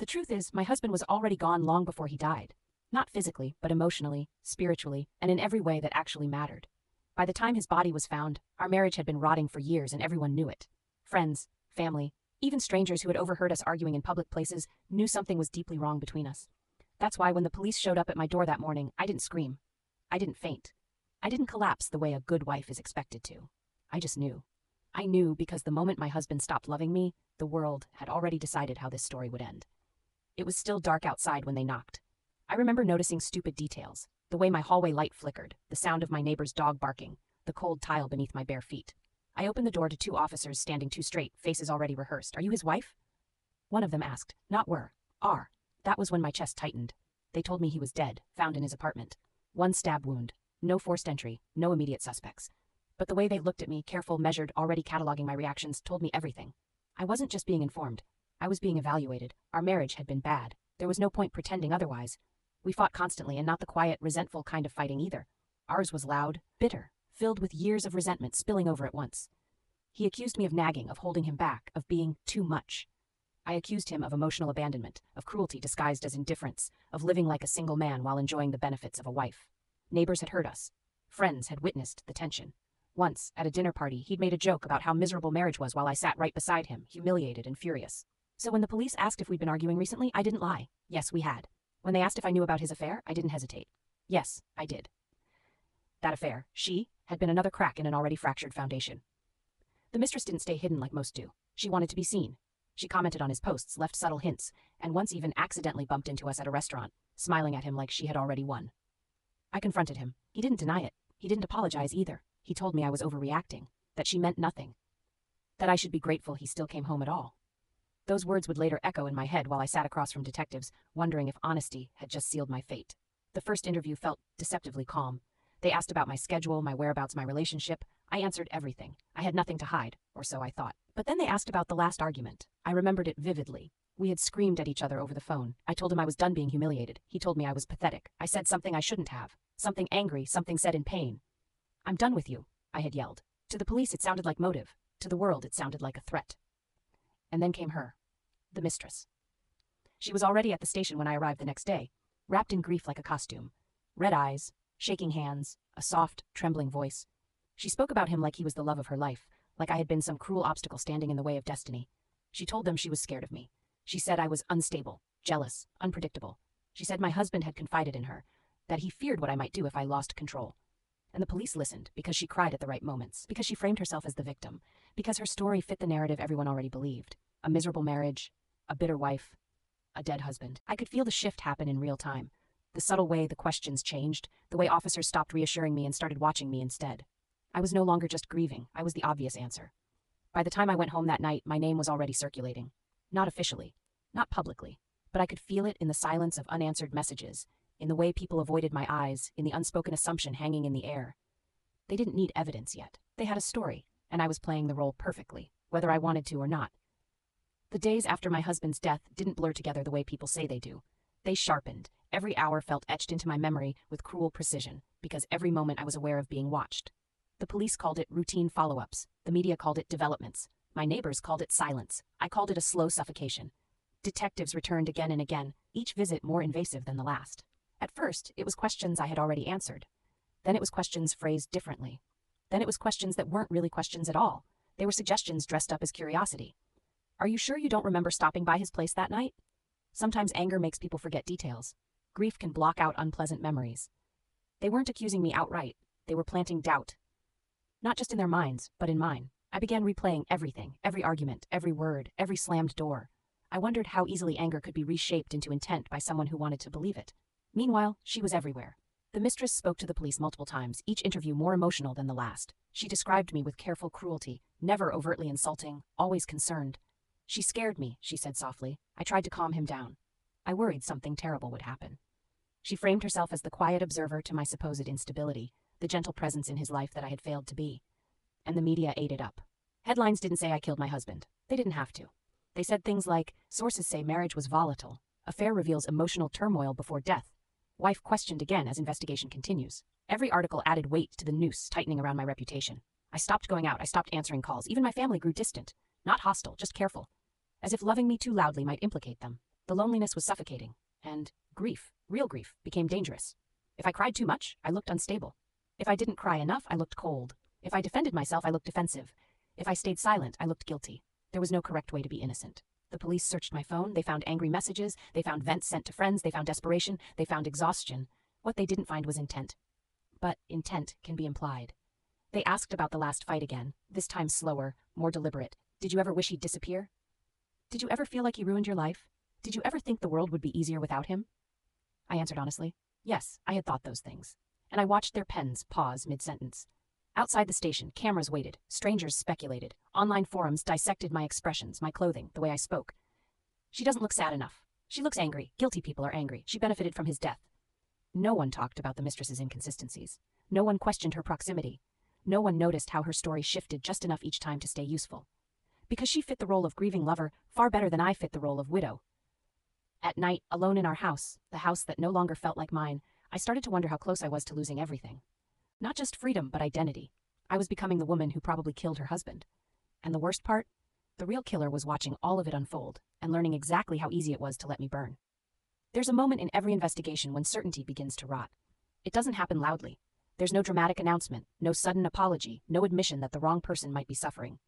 The truth is, my husband was already gone long before he died. Not physically, but emotionally, spiritually, and in every way that actually mattered. By the time his body was found, our marriage had been rotting for years and everyone knew it. Friends, family, even strangers who had overheard us arguing in public places knew something was deeply wrong between us. That's why when the police showed up at my door that morning, I didn't scream. I didn't faint. I didn't collapse the way a good wife is expected to. I just knew. I knew because the moment my husband stopped loving me, the world had already decided how this story would end. It was still dark outside when they knocked. I remember noticing stupid details, the way my hallway light flickered, the sound of my neighbor's dog barking, the cold tile beneath my bare feet. I opened the door to two officers standing too straight, faces already rehearsed. "Are you his wife?" One of them asked. "Not were. Are." That was when my chest tightened. They told me he was dead, found in his apartment. One stab wound. No forced entry, no immediate suspects. But the way they looked at me, careful, measured, already cataloging my reactions, told me everything. I wasn't just being informed. I was being evaluated. Our marriage had been bad. There was no point pretending otherwise. We fought constantly, and not the quiet, resentful kind of fighting either. Ours was loud, bitter, filled with years of resentment spilling over at once. He accused me of nagging, of holding him back, of being too much. I accused him of emotional abandonment, of cruelty disguised as indifference, of living like a single man while enjoying the benefits of a wife. Neighbors had heard us. Friends had witnessed the tension. Once, at a dinner party, he'd made a joke about how miserable marriage was while I sat right beside him, humiliated and furious. So when the police asked if we'd been arguing recently, I didn't lie. Yes, we had. When they asked if I knew about his affair, I didn't hesitate. Yes, I did. That affair, she, had been another crack in an already fractured foundation. The mistress didn't stay hidden like most do. She wanted to be seen. She commented on his posts, left subtle hints, and once even accidentally bumped into us at a restaurant, smiling at him like she had already won. I confronted him. He didn't deny it. He didn't apologize either. He told me I was overreacting, that she meant nothing, that I should be grateful he still came home at all. Those words would later echo in my head while I sat across from detectives, wondering if honesty had just sealed my fate. The first interview felt deceptively calm. They asked about my schedule, my whereabouts, my relationship. I answered everything. I had nothing to hide, or so I thought. But then they asked about the last argument. I remembered it vividly. We had screamed at each other over the phone. I told him I was done being humiliated. He told me I was pathetic. I said something I shouldn't have. Something angry, something said in pain. "I'm done with you," I had yelled. To the police it sounded like motive. To the world it sounded like a threat. And then came her, the mistress. She was already at the station when I arrived the next day, wrapped in grief like a costume. Red eyes, shaking hands, a soft, trembling voice. She spoke about him like he was the love of her life, like I had been some cruel obstacle standing in the way of destiny. She told them she was scared of me. She said I was unstable, jealous, unpredictable. She said my husband had confided in her, that he feared what I might do if I lost control. And the police listened because she cried at the right moments, because she framed herself as the victim, because her story fit the narrative everyone already believed. A miserable marriage, a bitter wife, a dead husband. I could feel the shift happen in real time. The subtle way the questions changed, the way officers stopped reassuring me and started watching me instead. I was no longer just grieving, I was the obvious answer. By the time I went home that night, my name was already circulating. Not officially, not publicly, but I could feel it in the silence of unanswered messages, in the way people avoided my eyes, in the unspoken assumption hanging in the air. They didn't need evidence yet. They had a story, and I was playing the role perfectly, whether I wanted to or not. The days after my husband's death didn't blur together the way people say they do. They sharpened. Every hour felt etched into my memory with cruel precision, because every moment I was aware of being watched. The police called it routine follow-ups. The media called it developments. My neighbors called it silence. I called it a slow suffocation. Detectives returned again and again, each visit more invasive than the last. At first, it was questions I had already answered. Then it was questions phrased differently. Then it was questions that weren't really questions at all. They were suggestions dressed up as curiosity. "Are you sure you don't remember stopping by his place that night?" Sometimes anger makes people forget details. Grief can block out unpleasant memories. They weren't accusing me outright. They were planting doubt. Not just in their minds, but in mine. I began replaying everything, every argument, every word, every slammed door. I wondered how easily anger could be reshaped into intent by someone who wanted to believe it. Meanwhile, she was everywhere. The mistress spoke to the police multiple times, each interview more emotional than the last. She described me with careful cruelty, never overtly insulting, always concerned. "She scared me," she said softly. I tried to calm him down. I worried something terrible would happen. She framed herself as the quiet observer to my supposed instability, the gentle presence in his life that I had failed to be. And the media ate it up. Headlines didn't say I killed my husband. They didn't have to. They said things like, "Sources say marriage was volatile. Affair reveals emotional turmoil before death. Wife questioned again as investigation continues." Every article added weight to the noose tightening around my reputation. I stopped going out. I stopped answering calls. Even my family grew distant. Not hostile, just careful. As if loving me too loudly might implicate them. The loneliness was suffocating, and grief, real grief, became dangerous. If I cried too much, I looked unstable. If I didn't cry enough, I looked cold. If I defended myself, I looked defensive. If I stayed silent, I looked guilty. There was no correct way to be innocent. The police searched my phone, they found angry messages, they found vents sent to friends, they found desperation, they found exhaustion. What they didn't find was intent. But intent can be implied. They asked about the last fight again, this time slower, more deliberate. Did you ever wish he'd disappear? Did you ever feel like he ruined your life? Did you ever think the world would be easier without him? I answered honestly. Yes, I had thought those things. And I watched their pens pause mid-sentence. Outside the station, cameras waited, strangers speculated, online forums dissected my expressions, my clothing, the way I spoke. She doesn't look sad enough. She looks angry. Guilty people are angry. She benefited from his death. No one talked about the mistress's inconsistencies. No one questioned her proximity. No one noticed how her story shifted just enough each time to stay useful. Because she fit the role of grieving lover far better than I fit the role of widow. At night, alone in our house, the house that no longer felt like mine, I started to wonder how close I was to losing everything. Not just freedom, but identity. I was becoming the woman who probably killed her husband. And the worst part? The real killer was watching all of it unfold and learning exactly how easy it was to let me burn. There's a moment in every investigation when certainty begins to rot. It doesn't happen loudly. There's no dramatic announcement, no sudden apology, no admission that the wrong person might be suffering.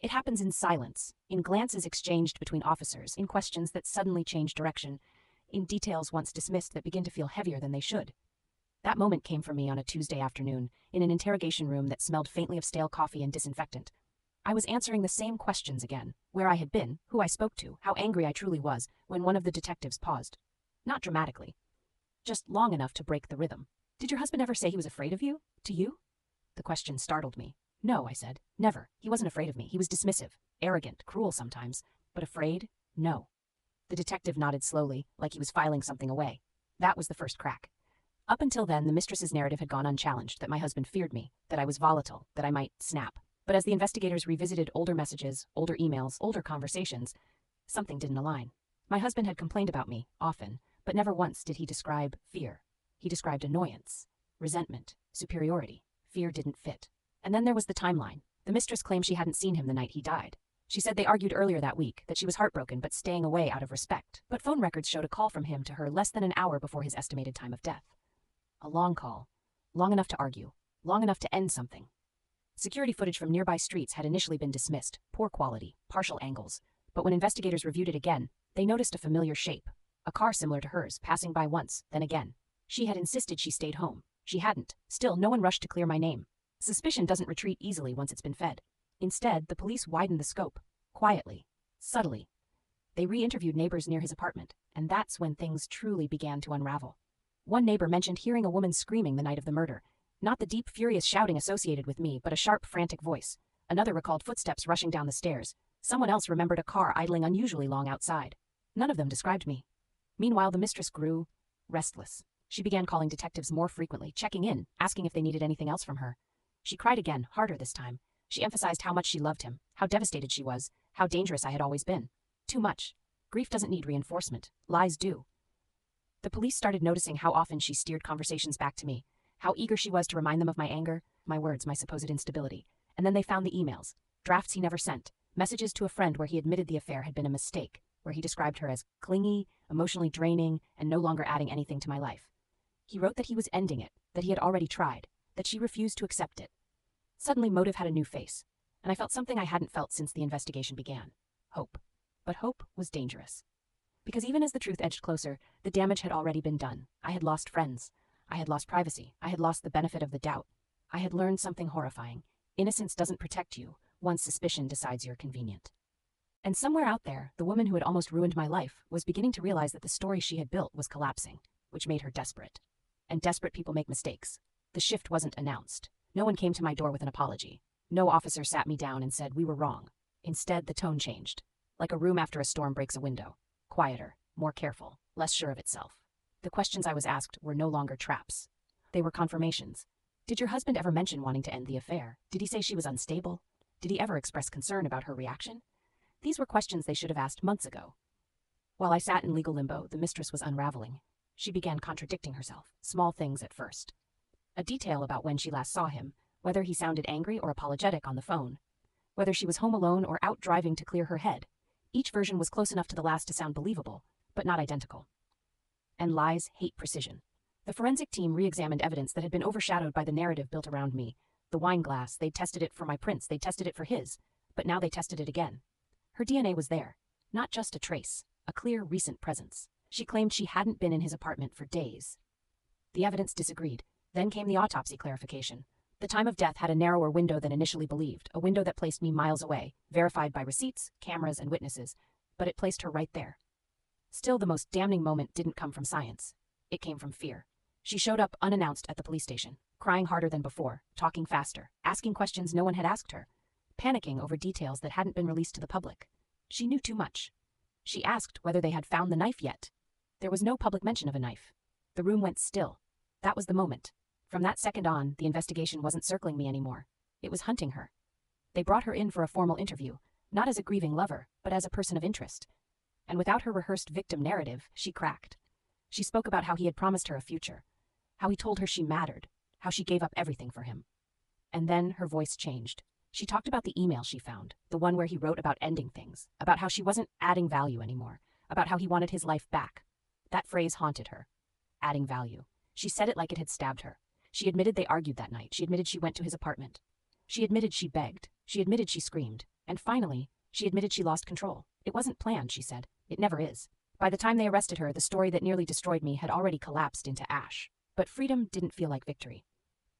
It happens in silence, in glances exchanged between officers, in questions that suddenly change direction, in details once dismissed that begin to feel heavier than they should. That moment came for me on a Tuesday afternoon, in an interrogation room that smelled faintly of stale coffee and disinfectant. I was answering the same questions again, where I had been, who I spoke to, how angry I truly was, when one of the detectives paused. Not dramatically. Just long enough to break the rhythm. Did your husband ever say he was afraid of you? To you? The question startled me. No, I said. Never. He wasn't afraid of me. He was dismissive, arrogant, cruel sometimes. But afraid? No. The detective nodded slowly, like he was filing something away. That was the first crack. Up until then, the mistress's narrative had gone unchallenged, that my husband feared me, that I was volatile, that I might snap. But as the investigators revisited older messages, older emails, older conversations, something didn't align. My husband had complained about me, often, but never once did he describe fear. He described annoyance, resentment, superiority. Fear didn't fit. And then there was the timeline. The mistress claimed she hadn't seen him the night he died. She said they argued earlier that week, that she was heartbroken but staying away out of respect. But phone records showed a call from him to her less than an hour before his estimated time of death. A long call. Long enough to argue. Long enough to end something. Security footage from nearby streets had initially been dismissed, poor quality, partial angles. But when investigators reviewed it again, they noticed a familiar shape. A car similar to hers, passing by once, then again. She had insisted she stayed home. She hadn't. Still, no one rushed to clear my name. Suspicion doesn't retreat easily once it's been fed. Instead, the police widened the scope. Quietly. Subtly. They re-interviewed neighbors near his apartment, and that's when things truly began to unravel. One neighbor mentioned hearing a woman screaming the night of the murder. Not the deep, furious shouting associated with me, but a sharp, frantic voice. Another recalled footsteps rushing down the stairs. Someone else remembered a car idling unusually long outside. None of them described me. Meanwhile, the mistress grew restless. She began calling detectives more frequently, checking in, asking if they needed anything else from her. She cried again, harder this time. She emphasized how much she loved him, how devastated she was, how dangerous I had always been. Too much. Grief doesn't need reinforcement. Lies do. The police started noticing how often she steered conversations back to me, how eager she was to remind them of my anger, my words, my supposed instability. And then they found the emails, drafts he never sent, messages to a friend where he admitted the affair had been a mistake, where he described her as clingy, emotionally draining, and no longer adding anything to my life. He wrote that he was ending it, that he had already tried, that she refused to accept it. Suddenly, motive had a new face, and I felt something I hadn't felt since the investigation began. Hope. But hope was dangerous. Because even as the truth edged closer, the damage had already been done. I had lost friends. I had lost privacy. I had lost the benefit of the doubt. I had learned something horrifying. Innocence doesn't protect you once suspicion decides you're convenient. And somewhere out there, the woman who had almost ruined my life was beginning to realize that the story she had built was collapsing, which made her desperate. And desperate people make mistakes. The shift wasn't announced. No one came to my door with an apology. No officer sat me down and said we were wrong. Instead, the tone changed. Like a room after a storm breaks a window. Quieter, more careful, less sure of itself. The questions I was asked were no longer traps. They were confirmations. Did your husband ever mention wanting to end the affair? Did he say she was unstable? Did he ever express concern about her reaction? These were questions they should have asked months ago. While I sat in legal limbo, the mistress was unraveling. She began contradicting herself, small things at first. A detail about when she last saw him, whether he sounded angry or apologetic on the phone, whether she was home alone or out driving to clear her head. Each version was close enough to the last to sound believable, but not identical. And lies hate precision. The forensic team re-examined evidence that had been overshadowed by the narrative built around me. The wine glass, they'd tested it for my prints, they'd tested it for his, but now they tested it again. Her DNA was there, not just a trace, a clear recent presence. She claimed she hadn't been in his apartment for days. The evidence disagreed. Then came the autopsy clarification. The time of death had a narrower window than initially believed, a window that placed me miles away, verified by receipts, cameras, and witnesses, but it placed her right there. Still, the most damning moment didn't come from science. It came from fear. She showed up unannounced at the police station, crying harder than before, talking faster, asking questions no one had asked her, panicking over details that hadn't been released to the public. She knew too much. She asked whether they had found the knife yet. There was no public mention of a knife. The room went still. That was the moment. From that second on, the investigation wasn't circling me anymore. It was hunting her. They brought her in for a formal interview, not as a grieving lover, but as a person of interest. And without her rehearsed victim narrative, she cracked. She spoke about how he had promised her a future, how he told her she mattered, how she gave up everything for him. And then her voice changed. She talked about the email she found, the one where he wrote about ending things, about how she wasn't adding value anymore, about how he wanted his life back. That phrase haunted her. Adding value. She said it like it had stabbed her. She admitted they argued that night. She admitted she went to his apartment. She admitted she begged. She admitted she screamed. And finally, she admitted she lost control. It wasn't planned, she said. It never is. By the time they arrested her, the story that nearly destroyed me had already collapsed into ash. But freedom didn't feel like victory.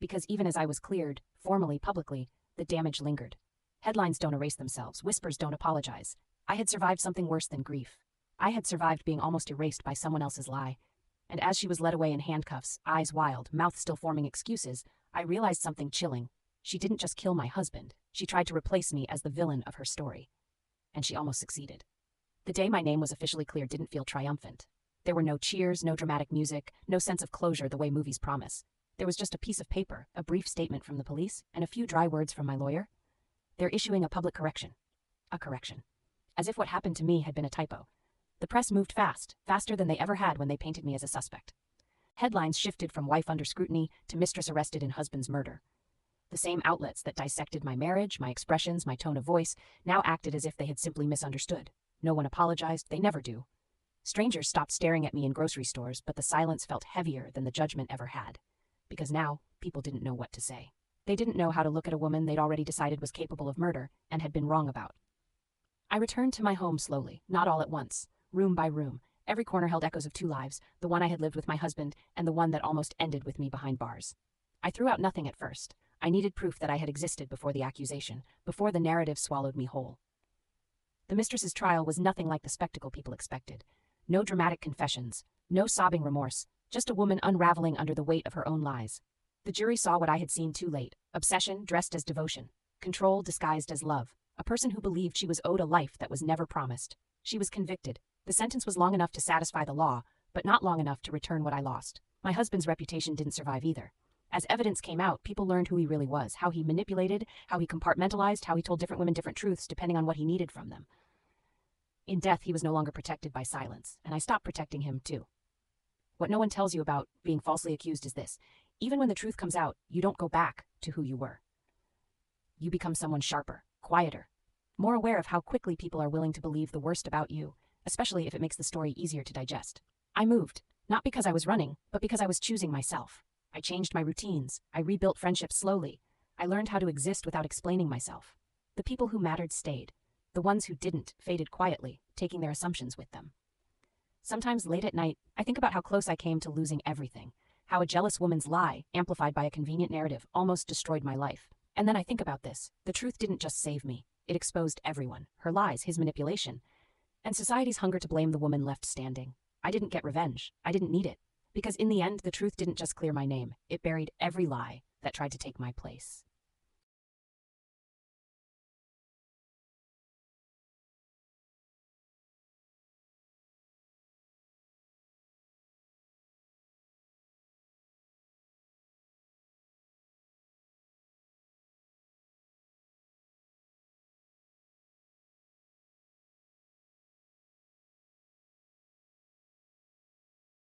Because even as I was cleared, formally, publicly, the damage lingered. Headlines don't erase themselves. Whispers don't apologize. I had survived something worse than grief. I had survived being almost erased by someone else's lie. And as she was led away in handcuffs, eyes wild, mouth still forming excuses, I realized something chilling. She didn't just kill my husband. She tried to replace me as the villain of her story. And she almost succeeded. The day my name was officially cleared didn't feel triumphant. There were no cheers, no dramatic music, no sense of closure the way movies promise. There was just a piece of paper, a brief statement from the police, and a few dry words from my lawyer. They're issuing a public correction. A correction. As if what happened to me had been a typo. The press moved fast, faster than they ever had when they painted me as a suspect. Headlines shifted from wife under scrutiny to mistress arrested in husband's murder. The same outlets that dissected my marriage, my expressions, my tone of voice, now acted as if they had simply misunderstood. No one apologized, they never do. Strangers stopped staring at me in grocery stores, but the silence felt heavier than the judgment ever had. Because now, people didn't know what to say. They didn't know how to look at a woman they'd already decided was capable of murder and had been wrong about. I returned to my home slowly, not all at once, room by room. Every corner held echoes of two lives, the one I had lived with my husband and the one that almost ended with me behind bars. I threw out nothing at first. I needed proof that I had existed before the accusation, before the narrative swallowed me whole. The mistress's trial was nothing like the spectacle people expected. No dramatic confessions, no sobbing remorse, just a woman unraveling under the weight of her own lies. The jury saw what I had seen too late: obsession dressed as devotion, control disguised as love, a person who believed she was owed a life that was never promised. She was convicted. The sentence was long enough to satisfy the law, but not long enough to return what I lost. My husband's reputation didn't survive either. As evidence came out, people learned who he really was, how he manipulated, how he compartmentalized, how he told different women different truths depending on what he needed from them. In death, he was no longer protected by silence, and I stopped protecting him too. What no one tells you about being falsely accused is this: even when the truth comes out, you don't go back to who you were. You become someone sharper, quieter, more aware of how quickly people are willing to believe the worst about you, especially if it makes the story easier to digest. I moved, not because I was running, but because I was choosing myself. I changed my routines. I rebuilt friendships slowly. I learned how to exist without explaining myself. The people who mattered stayed. The ones who didn't faded quietly, taking their assumptions with them. Sometimes late at night, I think about how close I came to losing everything, how a jealous woman's lie, amplified by a convenient narrative, almost destroyed my life. And then I think about this: the truth didn't just save me. It exposed everyone, her lies, his manipulation, and society's hunger to blame the woman left standing. I didn't get revenge. I didn't need it. Because in the end, the truth didn't just clear my name. It buried every lie that tried to take my place.